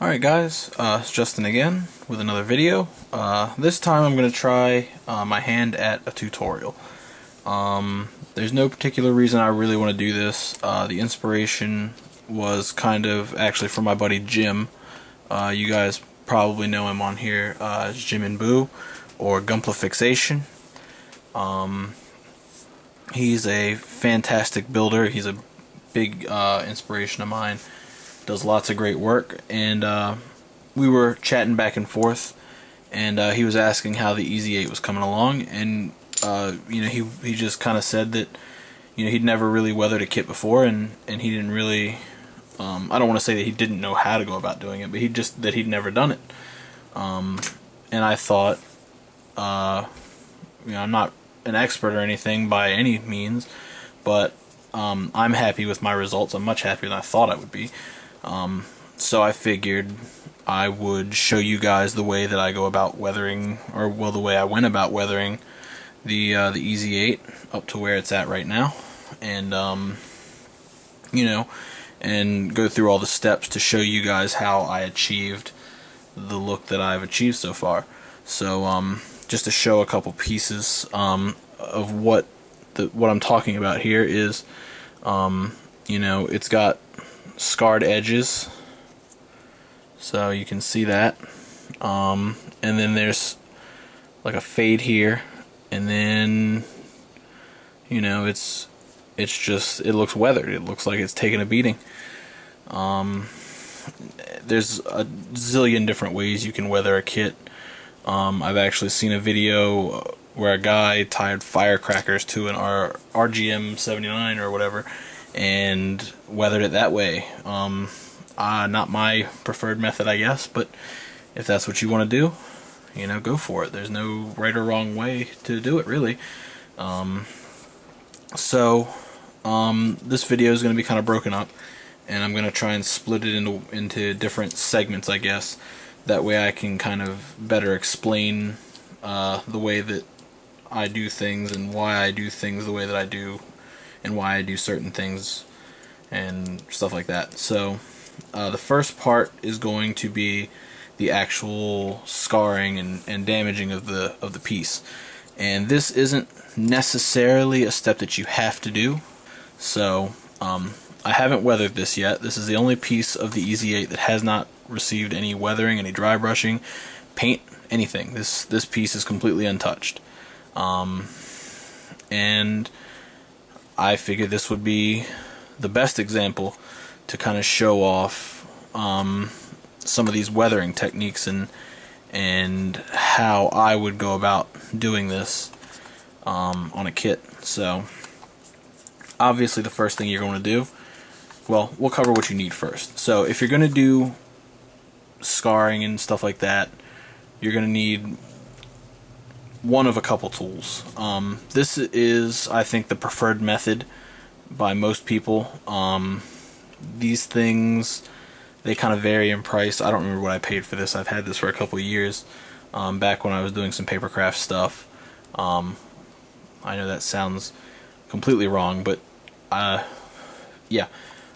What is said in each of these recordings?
Alright guys, it's Justin again with another video. This time I'm going to try my hand at a tutorial. There's no particular reason I really want to do this. The inspiration was kind of actually from my buddy Jim. You guys probably know him on here as Jim and Boo, or Gunpla Fixation. He's a fantastic builder. He's a big inspiration of mine. Does lots of great work, and we were chatting back and forth, and he was asking how the Easy 8 was coming along, and he just kind of said that he'd never really weathered a kit before, and he didn't really I don't want to say that he didn't know how to go about doing it, but he'd never done it. And I thought, I'm not an expert or anything by any means, but I'm happy with my results. I'm much happier than I thought I would be. So I figured I would show you guys the way that I go about weathering, or well, the way I went about weathering the Easy 8 up to where it's at right now, and and go through all the steps to show you guys how I achieved the look that I've achieved so far. So just to show a couple pieces of what I'm talking about here is, it's got scarred edges, so you can see that, and then there's like a fade here, and then it looks weathered. It looks like it's taken a beating. There's a zillion different ways you can weather a kit. I've actually seen a video where a guy tied firecrackers to an RGM 79 or whatever and weathered it that way. Not my preferred method, I guess, but if that's what you want to do, go for it. There's no right or wrong way to do it, really. This video is going to be kind of broken up, and I'm going to try and split it into different segments, I guess. That way I can kind of better explain the way that I do things, and why I do things the way that I do, and why I do certain things and stuff like that. So the first part is going to be the actual scarring and damaging of the piece, and this isn't necessarily a step that you have to do. So I haven't weathered this yet. This is the only piece of the Easy 8 that has not received any weathering, any dry brushing, paint, anything. This piece is completely untouched, and I figured this would be the best example to kind of show off some of these weathering techniques and how I would go about doing this on a kit. So obviously the first thing you're going to do, well, we'll cover what you need first. So if you're going to do scarring and stuff like that, you're going to need one of a couple tools. This is, I think, the preferred method by most people. These things, they kind of vary in price. I don't remember what I paid for this. I've had this for a couple of years, back when I was doing some papercraft stuff. I know that sounds completely wrong, but yeah,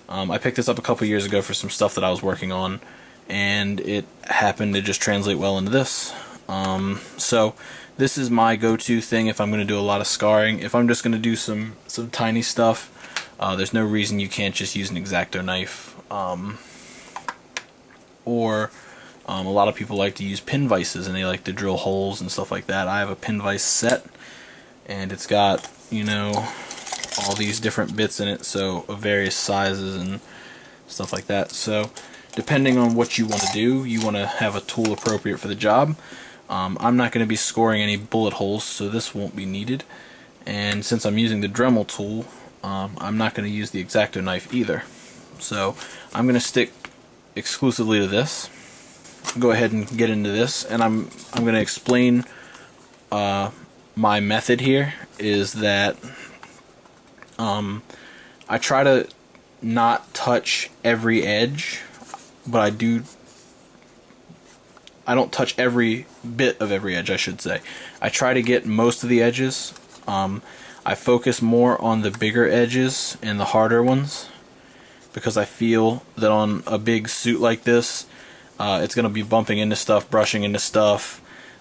I picked this up a couple years ago for some stuff that I was working on, and it happened to just translate well into this. So this is my go-to thing if I'm going to do a lot of scarring. If I'm just going to do some tiny stuff, there's no reason you can't just use an X-Acto knife, or a lot of people like to use pin vices, and they like to drill holes and stuff like that. I have a pin vise set, and it's got all these different bits in it, so of various sizes and stuff like that. So depending on what you want to do, you want to have a tool appropriate for the job. I'm not going to be scoring any bullet holes, so this won't be needed. And since I'm using the Dremel tool, I'm not going to use the X-Acto knife either. So I'm going to stick exclusively to this. Go ahead and get into this, and I'm going to explain my method here. Is that I try to not touch every edge, but I don't touch every bit of every edge, I should say. I try to get most of the edges. I focus more on the bigger edges and the harder ones, because I feel that on a big suit like this, it's going to be bumping into stuff, brushing into stuff.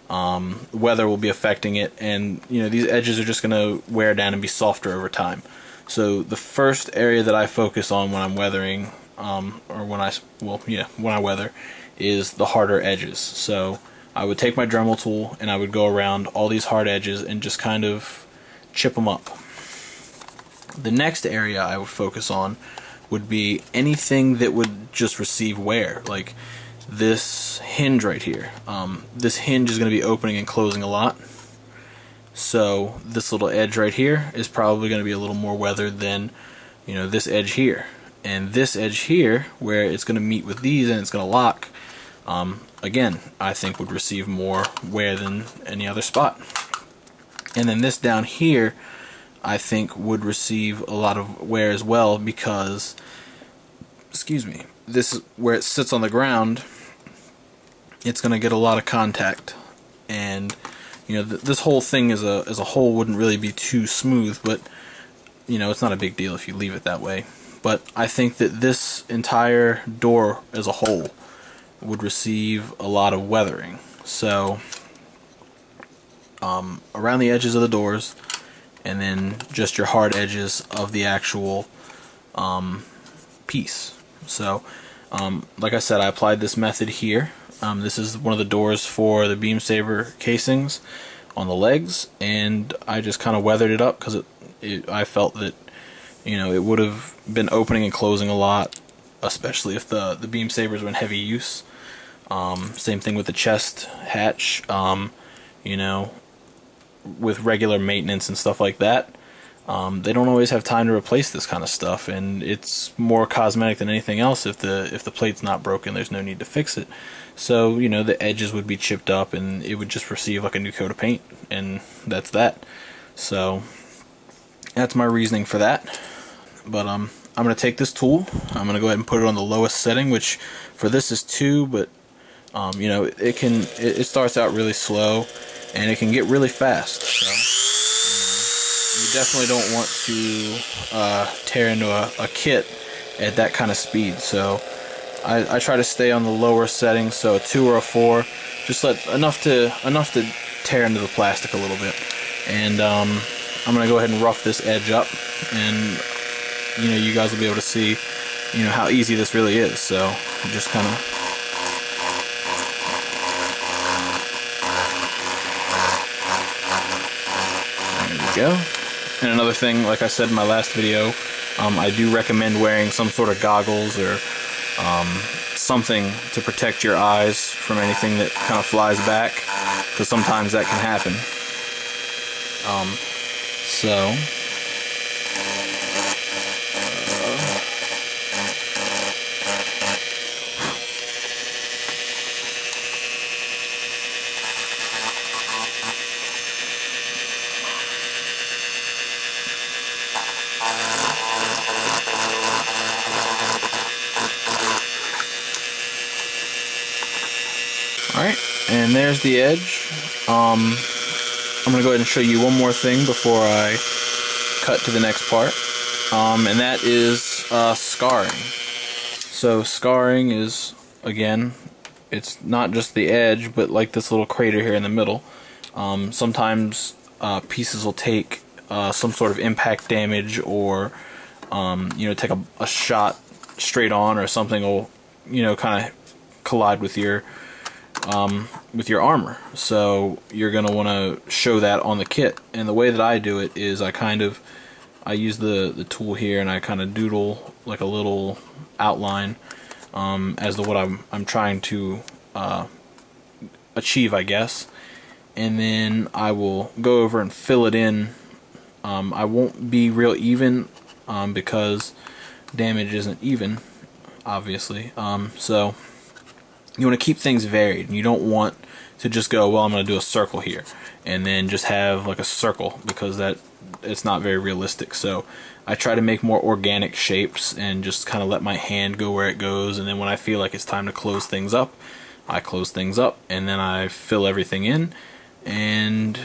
Weather will be affecting it, and these edges are just going to wear down and be softer over time. So the first area that I focus on when I'm weathering, or when I weather, is the harder edges. So I would take my Dremel tool and I would go around all these hard edges and just kind of chip them up. The next area I would focus on would be anything that would just receive wear, like this hinge right here. This hinge is going to be opening and closing a lot, so this little edge right here is probably going to be a little more weathered than this edge here. And this edge here, where it's going to meet with these and it's going to lock, again, I think would receive more wear than any other spot. And then this down here, I think would receive a lot of wear as well, because, excuse me, this is where it sits on the ground. It's going to get a lot of contact, and this whole thing as a whole wouldn't really be too smooth, but it's not a big deal if you leave it that way. But I think that this entire door as a whole would receive a lot of weathering. So around the edges of the doors, and then just your hard edges of the actual piece. So like I said, I applied this method here. This is one of the doors for the beam saber casings on the legs, and I just kind of weathered it up because I felt that it would have been opening and closing a lot, especially if the beam sabers were in heavy use. Same thing with the chest hatch. With regular maintenance and stuff like that, they don't always have time to replace this kind of stuff, and it's more cosmetic than anything else. If the plate's not broken, there's no need to fix it. So the edges would be chipped up and it would just receive like a new coat of paint, and that's that. So that's my reasoning for that. But I'm gonna take this tool, I'm gonna go ahead and put it on the lowest setting, which for this is 2, but it starts out really slow and it can get really fast. So you definitely don't want to tear into a kit at that kind of speed. So I try to stay on the lower setting, so a 2 or a 4, just enough to tear into the plastic a little bit. And I'm gonna go ahead and rough this edge up, and you guys will be able to see how easy this really is. So just kind of go. And another thing, like I said in my last video, I do recommend wearing some sort of goggles or something to protect your eyes from anything that kind of flies back, because sometimes that can happen. Alright, and there's the edge. I'm going to go ahead and show you one more thing before I cut to the next part, and that is scarring. So scarring is, again, it's not just the edge, but like this little crater here in the middle. Sometimes pieces will take some sort of impact damage, or take a shot straight on, or something will kind of collide with your armor. So you're gonna want to show that on the kit. And the way that I do it is I use the tool here, and I kind of doodle like a little outline as to what I'm trying to achieve, I guess. And then I will go over and fill it in. I won't be real even because damage isn't even, obviously. So you want to keep things varied. You don't want to just go, well, I'm going to do a circle here, and then just have like a circle, because it's not very realistic. So I try to make more organic shapes and just kind of let my hand go where it goes, and then when I feel like it's time to close things up, I close things up, and then I fill everything in, and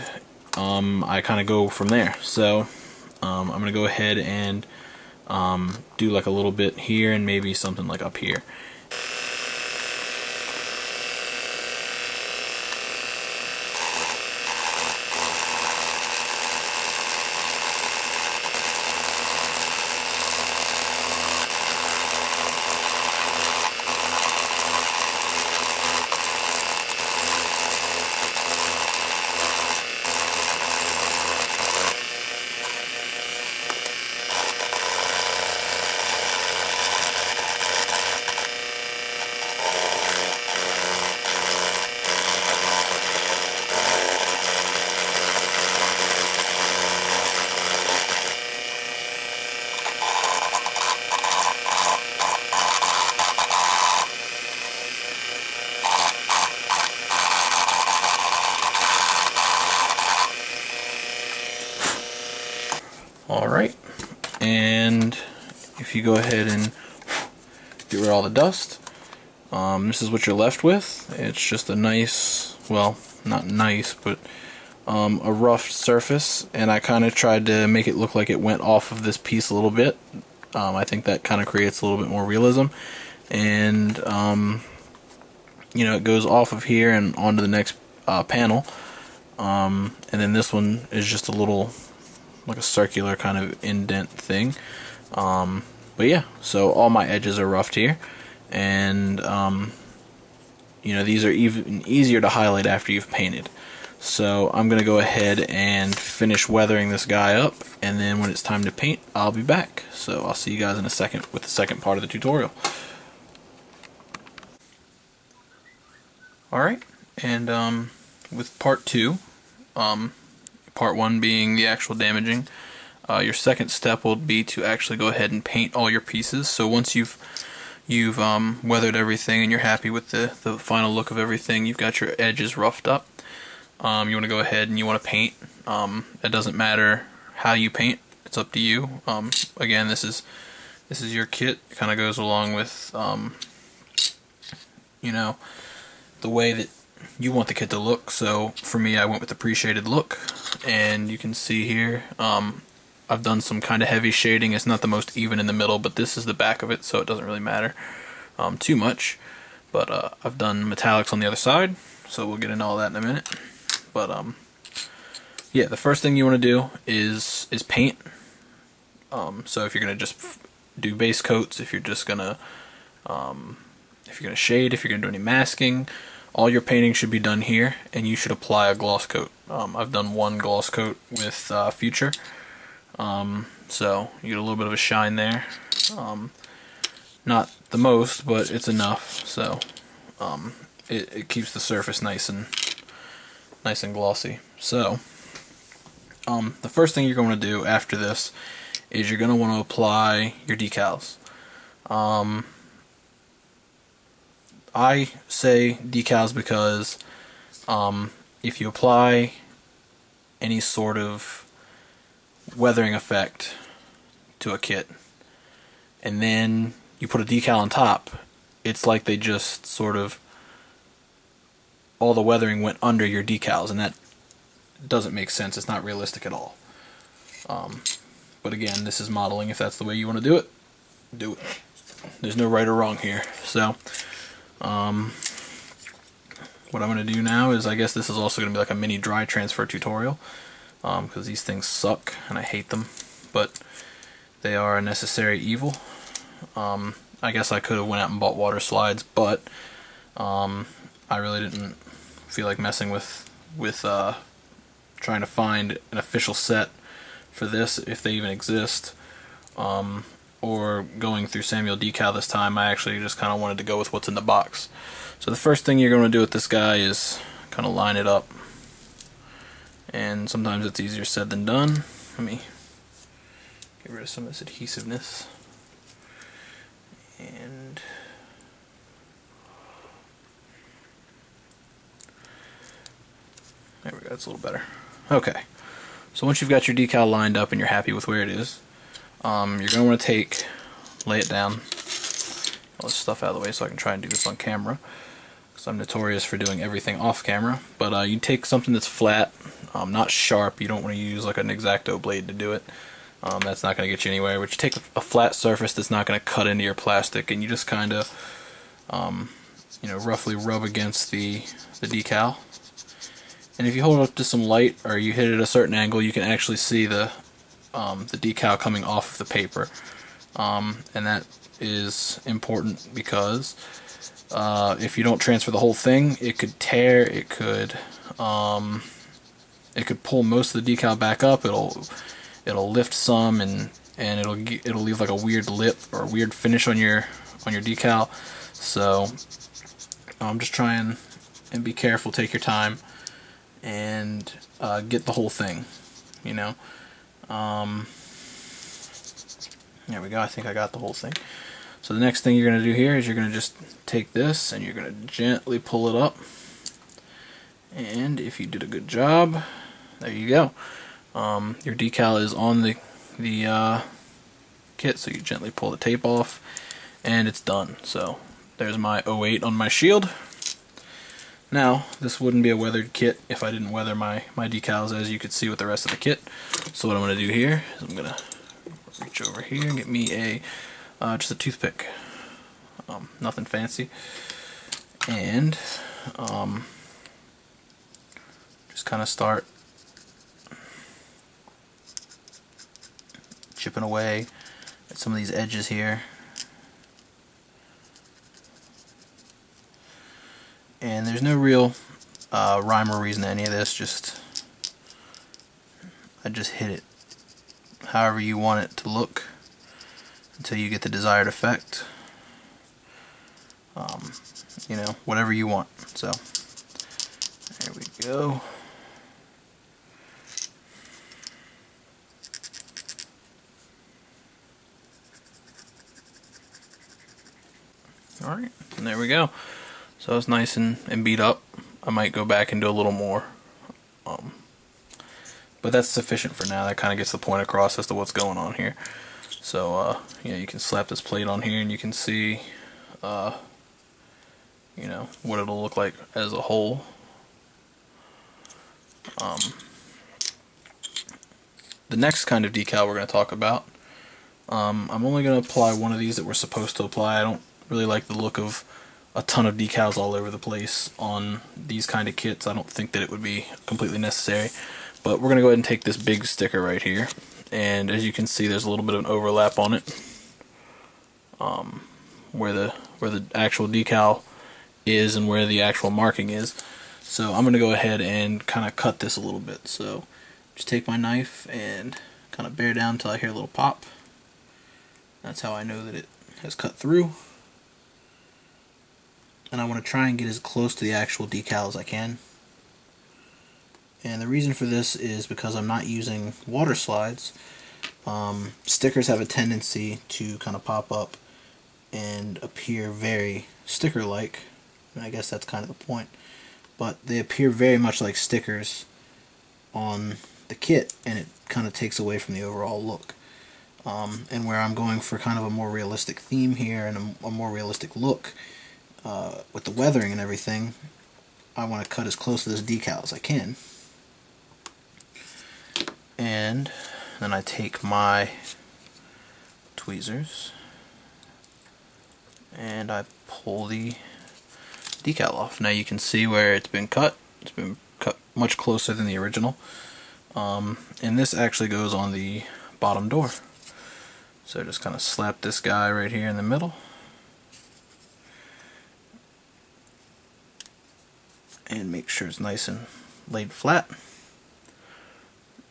I kind of go from there. So I'm going to go ahead and do like a little bit here, and maybe something like up here. and if you go ahead and get rid of all the dust, this is what you're left with. It's just a nice, well, not nice, but a rough surface, and I kind of tried to make it look like it went off of this piece a little bit. I think that kind of creates a little bit more realism, and you know, it goes off of here and onto the next panel, and then this one is just a little, like a circular kind of indent thing. But yeah, so all my edges are roughed here, and you know, these are even easier to highlight after you've painted. So I'm going to go ahead and finish weathering this guy up, and then when it's time to paint, I'll be back. So I'll see you guys in a second with the second part of the tutorial. Alright, and with part 2, part 1 being the actual damaging, your second step will be to actually go ahead and paint all your pieces. So once you've weathered everything and you're happy with the final look of everything, you've got your edges roughed up, you want to go ahead and you want to paint. It doesn't matter how you paint, it's up to you. Again, this is your kit. It kind of goes along with you know, the way that you want the kit to look. So for me, I went with the pre-shaded look, and you can see here I've done some kind of heavy shading. It's not the most even in the middle, but this is the back of it, so it doesn't really matter too much. But I've done metallics on the other side, so we'll get into all that in a minute. But yeah, the first thing you want to do is paint. So if you're gonna just do base coats, if you're just gonna shade, if you're gonna do any masking, all your painting should be done here, and you should apply a gloss coat. I've done one gloss coat with Future, so you get a little bit of a shine there. Not the most, but it's enough. So it keeps the surface nice and glossy. So the first thing you're going to do after this is you're going to want to apply your decals. I say decals because if you apply any sort of weathering effect to a kit and then you put a decal on top, it's like they just sort of, all the weathering went under your decals, and that doesn't make sense. It's not realistic at all. But again, this is modeling. If that's the way you want to do it, do it. There's no right or wrong here. So what I'm going to do now is, I guess this is also going to be like a mini dry transfer tutorial, because these things suck and I hate them, but they are a necessary evil. I guess I could have went out and bought water slides, but I really didn't feel like messing with trying to find an official set for this, if they even exist, or going through Samuel Decal this time. I actually just kind of wanted to go with what's in the box. So the first thing you're going to do with this guy is kind of line it up, and sometimes it's easier said than done. Let me get rid of some of this adhesiveness, and there we go, it's a little better. Okay, so once you've got your decal lined up and you're happy with where it is, you're going to want to lay it down, all this stuff out of the way so I can try and do this on camera, because I'm notorious for doing everything off camera. But you take something that's flat, not sharp. You don't want to use like an X-Acto blade to do it. That's not going to get you anywhere. But you take a flat surface that's not going to cut into your plastic, and you just kind of, you know, roughly rub against the decal. And if you hold it up to some light, or you hit it at a certain angle, you can actually see the decal coming off of the paper. And that is important because if you don't transfer the whole thing, it could tear, it could pull most of the decal back up, it'll lift some, and it'll leave like a weird lip or a weird finish on your decal. So just try and be careful, take your time, and get the whole thing, you know. There we go, I think I got the whole thing. So the next thing you're going to do here is you're going to just take this and you're going to gently pull it up, and if you did a good job, there you go. Your decal is on the kit, so you gently pull the tape off, and it's done. So there's my 08 on my shield. Now, this wouldn't be a weathered kit if I didn't weather my decals, as you could see with the rest of the kit. So what I'm going to do here is I'm going to reach over here and get me just a toothpick. Nothing fancy. And just kind of start chipping away at some of these edges here. And there's no real rhyme or reason to any of this, I just hit it however you want it to look until you get the desired effect. You know, whatever you want. So there we go. Alright, and there we go. So it's nice and beat up. I might go back and do a little more. But that's sufficient for now. That kind of gets the point across as to what's going on here. So, yeah, you can slap this plate on here and you can see, you know, what it'll look like as a whole. The next kind of decal we're going to talk about, I'm only going to apply one of these that we're supposed to apply. I don't really like the look of a ton of decals all over the place on these kind of kits. I don't think that it would be completely necessary. But we're going to go ahead and take this big sticker right here. And as you can see, there's a little bit of an overlap on it. Where the actual decal is and where the actual marking is. So I'm going to go ahead and kind of cut this a little bit. So just take my knife and kind of bear down until I hear a little pop. That's how I know that it has cut through. And I want to try and get as close to the actual decal as I can. And the reason for this is because I'm not using water slides. Stickers have a tendency to kind of pop up and appear very sticker-like. And I guess that's kind of the point. But they appear very much like stickers on the kit, and it kind of takes away from the overall look. And where I'm going for kind of a more realistic theme here and a more realistic look with the weathering and everything, I want to cut as close to this decal as I can. And then I take my tweezers and I pull the decal off. Now you can see where it's been cut. It's been cut much closer than the original. And this actually goes on the bottom door. So just kind of slap this guy right here in the middle. And make sure it's nice and laid flat.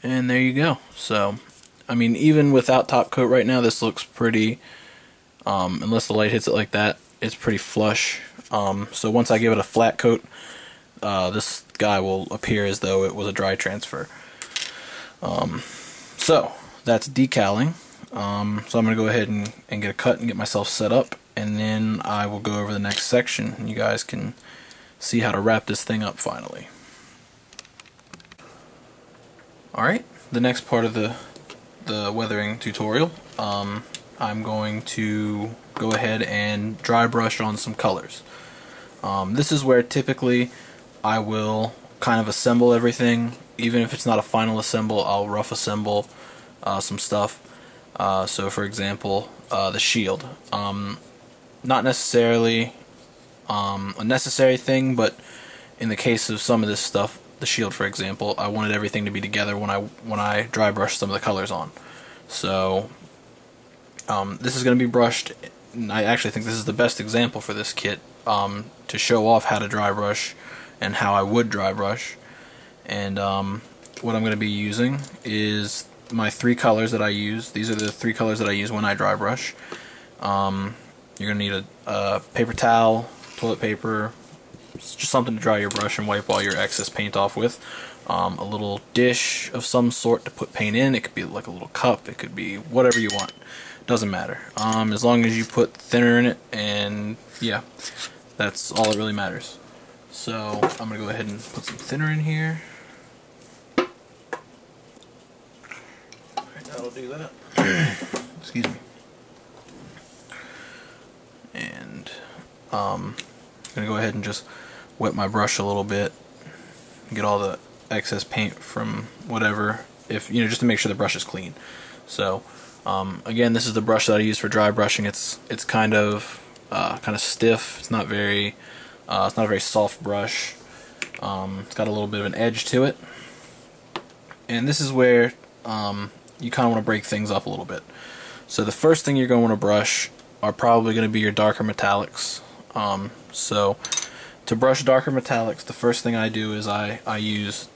And there you go. So, I mean, even without top coat right now, this looks pretty, unless the light hits it like that, it's pretty flush. So once I give it a flat coat, this guy will appear as though it was a dry transfer. So, that's decaling. So I'm going to go ahead and get a cut and get myself set up, and then I will go over the next section, and you guys can see how to wrap this thing up finally. Alright, the next part of the weathering tutorial, I'm going to go ahead and dry brush on some colors. This is where typically I will kind of assemble everything. Even if it's not a final assemble, I'll rough assemble some stuff. So for example, the shield. Not necessarily a necessary thing, but in the case of some of this stuff, the shield for example, I wanted everything to be together when I dry brush some of the colors on. So this is going to be brushed, and I actually think this is the best example for this kit to show off how to dry brush and how I would dry brush. And what I'm going to be using is my three colors that I use. These are the three colors that I use when I dry brush. You're going to need a paper towel, toilet paper, just something to dry your brush and wipe all your excess paint off with. A little dish of some sort to put paint in. It could be like a little cup, it could be whatever you want. Doesn't matter. As long as you put thinner in it, and yeah, that's all that really matters. So I'm going to go ahead and put some thinner in here. Alright, that'll do that. Excuse me. I'm gonna go ahead and just wet my brush a little bit, get all the excess paint from whatever, if you know, just to make sure the brush is clean. So again, this is the brush that I use for dry brushing. It's kind of stiff. It's not a very soft brush. It's got a little bit of an edge to it, and this is where you kind of want to break things up a little bit. So the first thing you're going to want to brush are probably going to be your darker metallics. So to brush darker metallics, the first thing I do is I use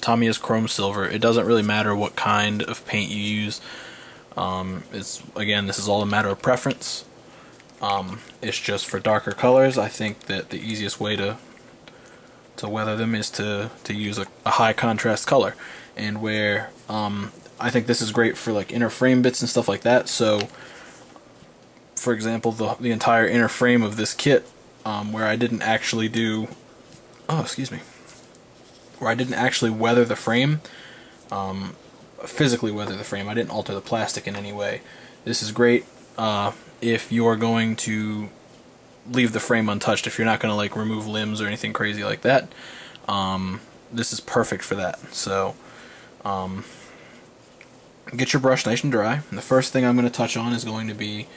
Tamiya's Chrome Silver. It doesn't really matter what kind of paint you use. Again, this is all a matter of preference. It's just for darker colors. I think that the easiest way to weather them is to use a high contrast color, and where I think this is great for like inner frame bits and stuff like that. So for example, the entire inner frame of this kit, where I didn't actually do where I didn't actually weather the frame, physically weather the frame. I didn't alter the plastic in any way. This is great if you're going to leave the frame untouched, if you're not going to like remove limbs or anything crazy like that. This is perfect for that. So get your brush nice and dry, and the first thing I'm going to touch on is going to be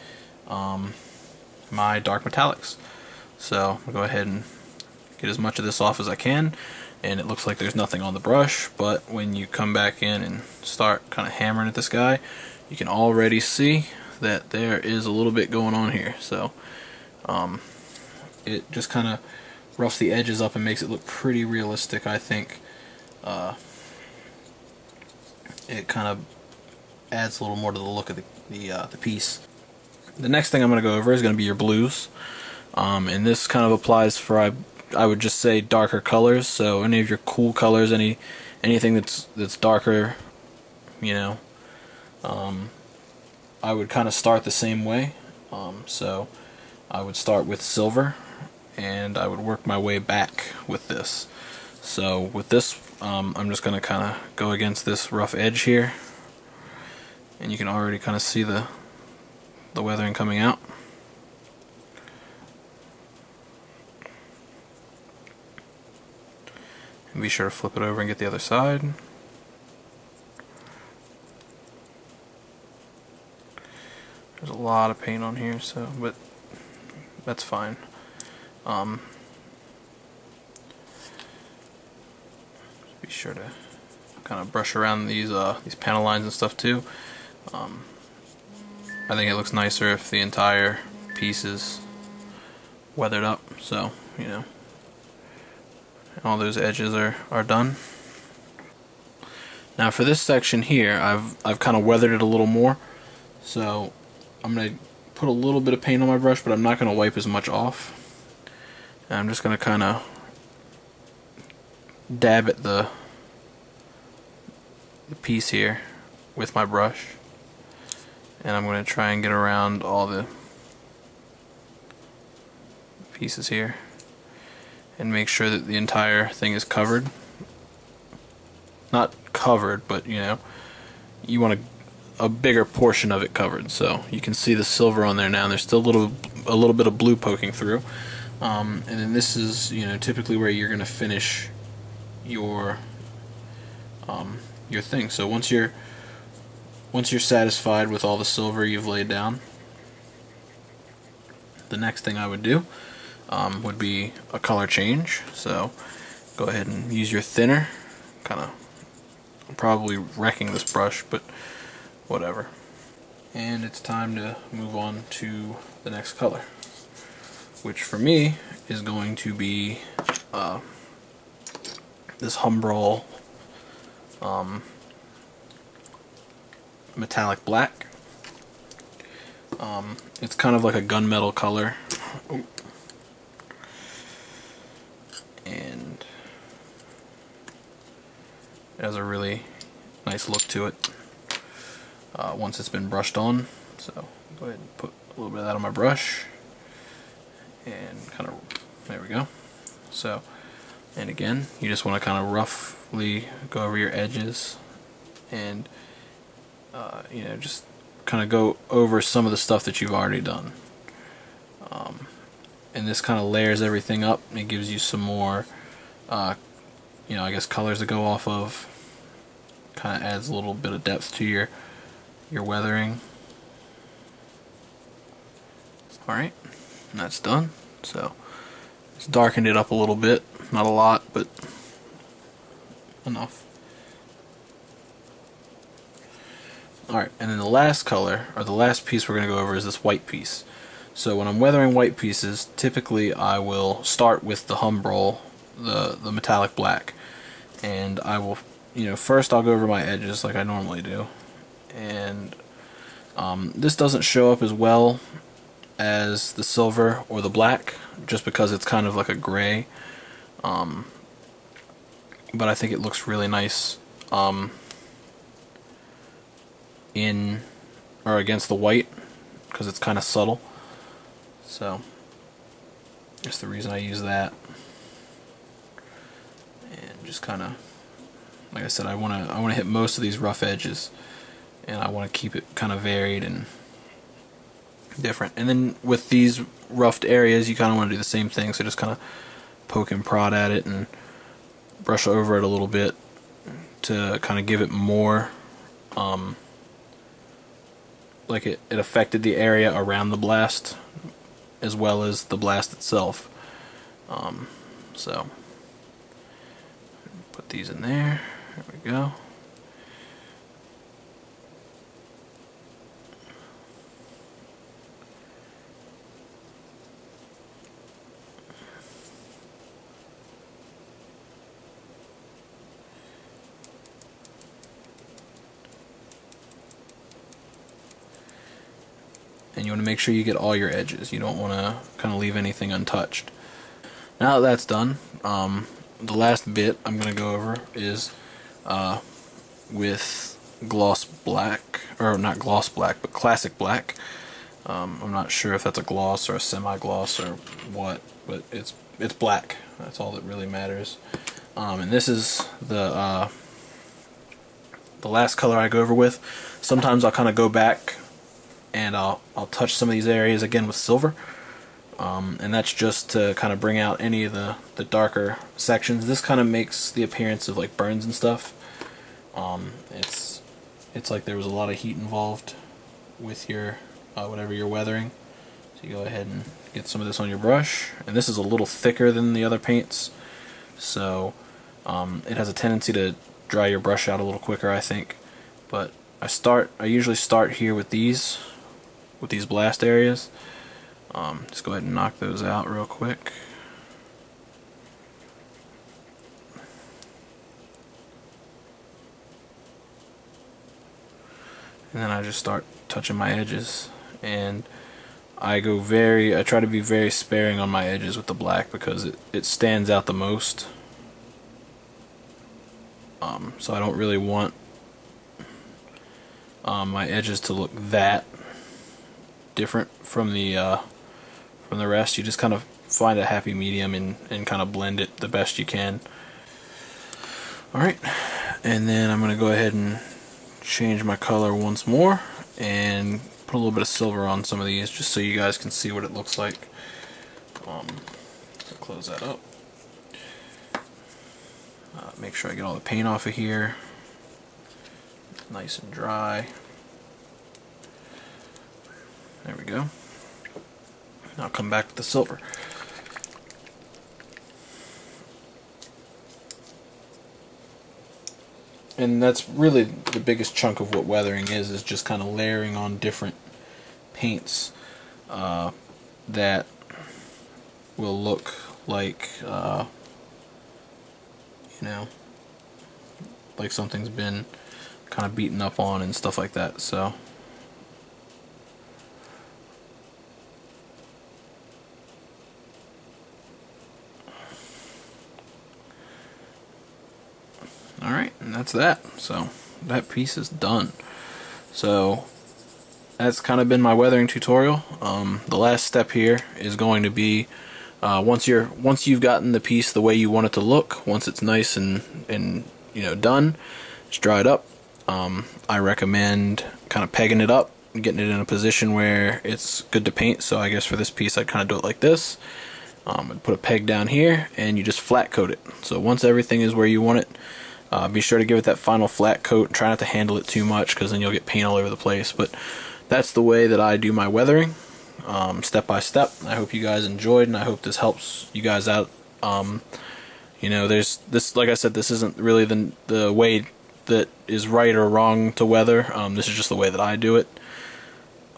my dark metallics. So I'll go ahead and get as much of this off as I can, and it looks like there's nothing on the brush, but when you come back in and start kind of hammering at this guy, you can already see that there is a little bit going on here. So it just kind of roughs the edges up and makes it look pretty realistic, I think. It kind of adds a little more to the look of the piece. The next thing I'm going to go over is going to be your blues, and this kind of applies for I would just say darker colors. So any of your cool colors, anything that's darker, you know, I would kind of start the same way. So I would start with silver, and I would work my way back with this. So with this, I'm just going to kind of go against this rough edge here, and you can already kind of see the weathering coming out. And be sure to flip it over and get the other side. There's a lot of paint on here, so but that's fine. Be sure to kind of brush around these panel lines and stuff too. I think it looks nicer if the entire piece is weathered up, so you know, all those edges are done. Now for this section here, I've kind of weathered it a little more, so I'm going to put a little bit of paint on my brush, but I'm not going to wipe as much off. And I'm just going to kind of dab at the piece here with my brush, and I'm going to try and get around all the pieces here and make sure that the entire thing is covered. Not covered, but you know, you want a bigger portion of it covered. So you can see the silver on there now, and there's still a little bit of blue poking through. And then this is, you know, typically where you're going to finish your thing. So once you're satisfied with all the silver you've laid down, the next thing I would do would be a color change. So go ahead and use your thinner. I'm probably wrecking this brush, but whatever. And it's time to move on to the next color, which for me is going to be this Humbrol metallic black. It's kind of like a gunmetal color. And it has a really nice look to it once it's been brushed on. So go ahead and put a little bit of that on my brush, and kind of, there we go. So, and again, you just want to kind of roughly go over your edges, and you know, just kind of go over some of the stuff that you've already done. and this kind of layers everything up, and it gives you some more you know, I guess colors to go off of. Kind of adds a little bit of depth to your weathering. Alright, and that's done. So it's darkened it up a little bit, not a lot, but enough. Alright, and then the last color, or the last piece we're going to go over, is this white piece. So when I'm weathering white pieces, typically I will start with the Humbrol, the metallic black, and I will, you know, first I'll go over my edges like I normally do, and this doesn't show up as well as the silver or the black, just because it's kind of like a gray, but I think it looks really nice in or against the white, because it's kind of subtle. So that's the reason I use that. And just kind of, like I said, I want to hit most of these rough edges, and I want to keep it kind of varied and different. And then with these roughed areas, you kind of want to do the same thing. So just kind of poke and prod at it and brush over it a little bit to kind of give it more like it affected the area around the blast as well as the blast itself. So put these in there. There we go. And you want to make sure you get all your edges. You don't want to kind of leave anything untouched. Now that that's done, the last bit I'm going to go over is with gloss black, or not gloss black, but classic black. I'm not sure if that's a gloss or a semi-gloss or what, but it's black. That's all that really matters. And this is the last color I go over with. Sometimes I'll kind of go back and I'll touch some of these areas again with silver, and that's just to kind of bring out any of the darker sections. This kind of makes the appearance of like burns and stuff. It's like there was a lot of heat involved with your whatever you're weathering. So you go ahead and get some of this on your brush, and this is a little thicker than the other paints, so it has a tendency to dry your brush out a little quicker, I think. But I usually start here with these blast areas. Just go ahead and knock those out real quick. And then I just start touching my edges, and I try to be very sparing on my edges with the black because it stands out the most. So I don't really want my edges to look that different from the rest. You just kind of find a happy medium and kind of blend it the best you can. Alright, and then I'm going to go ahead and change my color once more and put a little bit of silver on some of these just so you guys can see what it looks like. Close that up. Make sure I get all the paint off of here. Nice and dry. There we go. Now I'll come back with the silver. And that's really the biggest chunk of what weathering is just kind of layering on different paints that will look like, you know, like something's been kind of beaten up on and stuff like that. So alright, and that's that. So that piece is done. So that's kind of been my weathering tutorial. The last step here is going to be once you've gotten the piece the way you want it to look, once it's nice and you know done, just dry it up. I recommend kind of pegging it up and getting it in a position where it's good to paint. So I guess for this piece I'd kind of do it like this. And put a peg down here, and you just flat coat it. So once everything is where you want it, be sure to give it that final flat coat. Try not to handle it too much, because then you'll get paint all over the place. But that's the way that I do my weathering, step by step. I hope you guys enjoyed, and I hope this helps you guys out. You know, there's this, like I said, this isn't really the way that is right or wrong to weather. This is just the way that I do it.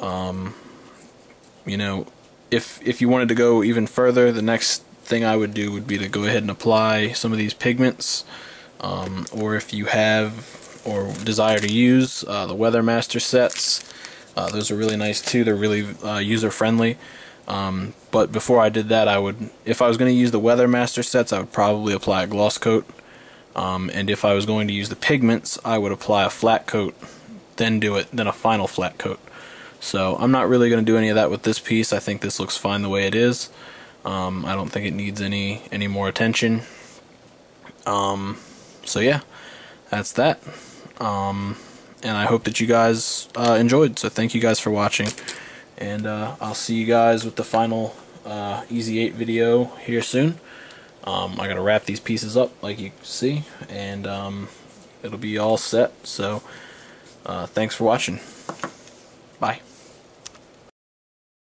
You know, if you wanted to go even further, the next thing I would do would be to go ahead and apply some of these pigments, or if you have or desire to use the Weathermaster sets. Those are really nice too. They're really user friendly. But before I did that, if I was going to use the Weathermaster sets, I would probably apply a gloss coat. And if I was going to use the pigments, I would apply a flat coat, then a final flat coat. So I'm not really going to do any of that with this piece. I think this looks fine the way it is. I don't think it needs any more attention. So yeah, that's that. And I hope that you guys enjoyed. So thank you guys for watching. And I'll see you guys with the final Easy 8 video here soon. I gotta wrap these pieces up like you can see, and it'll be all set. So thanks for watching. Bye.